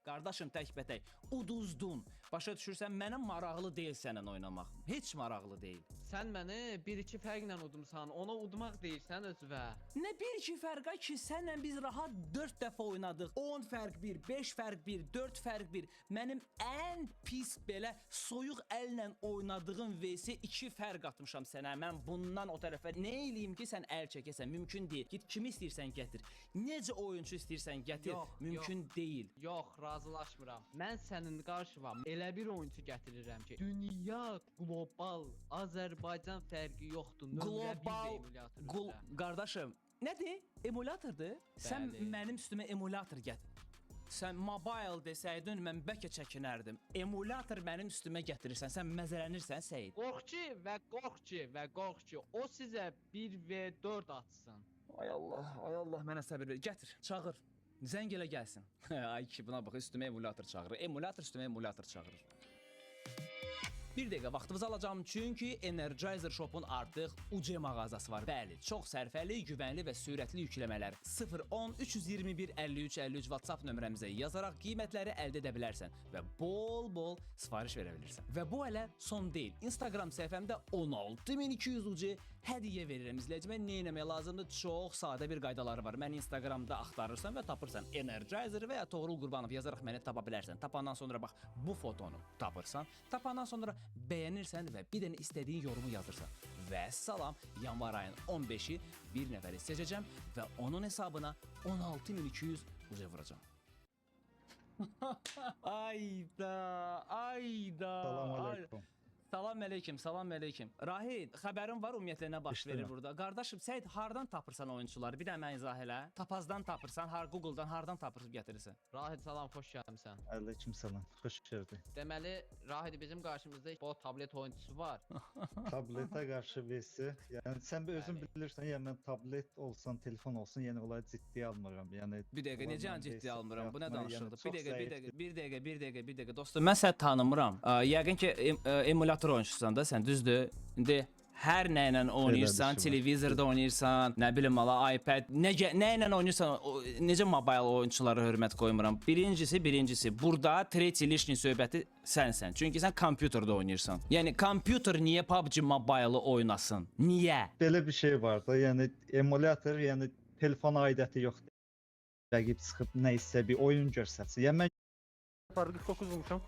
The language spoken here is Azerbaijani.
Qardaşım təkbətək uduzdun. Başa düşürsən, mənə maraqlı deyil səninlə oynamaq. Heç maraqlı deyil. Sən məni 1-2 fərqlə udumsan, ona udmaq deyirsən özünə. Nə 1-2 fərqa ki, sənlə biz rahat 4 dəfə oynadıq. 10 fərq 1, 5 fərq 1, 4 fərq 1. Mənim ən pis belə soyuq əllə oynadığım VS 2 fərq atmışam sənə. Mən bundan o tərəfə nə eləyim ki, sən əl çəkəsən? Mümkün deyil. Git kimi istəyirsən gətir. Necə oyunçu istəyirsən gətir. Mümkün deyil. Yox, razılaşmıram. Mən sənin qarşıma elə bir oyunçu gətirirəm ki, dünya qlobal Azərbaycan fərqi yoxdur. Global qardaşım, nədir? Emulatordur? Sən mənim üstümə emulator gətir. Sən mobile desəydin, mən bəlkə çəkinərdim. Emulator mənim üstümə gətirirsən, sən məzələnirsən Seyid. Qorx ki, o sizə 1v4 atsın. Ay Allah, mənə səbir ver. Gətir, çağır. Zəng elə gəlsin. Ay ki, buna bax, üstümə emulator çağırır. Emulator üstümə emulator çağırır. Bir dəqiqə vaxtımızı alacağım çünki Energizer Shop'un artıq UC mağazası var. Bəli, çox sərfəli, güvənli və sürətli yükləmələr. 010 321 53 53 WhatsApp nömrəmizə yazaraq qiymətləri əldə edə bilərsən və bol sifariş verə bilirsən. Və bu hələ son deyil. Instagram səhifəmdə 16200 UC hədiyyə verirəm izləyicimə. Nə etmək lazımdır? Çox sadə bir qaydaları var. Məni Instagramda axtarırsan və tapırsan. Energizer və ya Toğrul Qurbanov yazaraq məni tapa bilərsən. Tapandan sonra bax bu fotonu tapırsan. Tapandan sonra bəyənirsən və bir dənə istədiyin yorumu yazırsan. Və salam, yanvar ayın 15-i bir nəfəri seçəcəm və onun hesabına 16200 UC vuracam. Ayda. Salam aleyküm. Salam əleykum. Rahid, xəbərin var ümumiyyətlə nə baş verir burada? Qardaşım, Səyid hardan tapırsan oyunçuları? Bir də mən izah elə. Tapazdan tapırsan, Google'dan hardan tapırıb gətirirsən? Rahid salam, xoş gəlmisən. Aleyküm salam. Xoş gördük. Deməli, Rahid bizim qarşımızda bu tablet oyunçusu var. Tablete qarşı versi. Yəni sən bir özün bilirsən, yəni mən tablet olsan, telefon olsun, yəni onları ciddiyə almıram. Yəni Bir dəqiqə, necə ciddiyə almıram? Bu nə danışıqdır? Yəni Bir dəqiqə. Dostum, mən səni tanımıram. Yəqin ki, emulator oyunçusan da sən, düzdür? İndi hər nə ilə oynayırsan, televizorda oynayırsan, nə bilim ala, iPad, nə ilə oynayırsan, necə mobile oyunçulara hörmət qoymuram. Birincisi, burada tretyi lişni söhbəti sənsən. Çünki sən kompüterdə oynayırsan. Yəni kompüter niyə PUBG Mobile-ı oynasın? Niyə? belə bir şey var da, yəni emulator, yəni telefon aidiyyəti yoxdur. Rəqib çıxıb nə isə bir oyun göstərsin. Yəni mən 49 vurmuşam.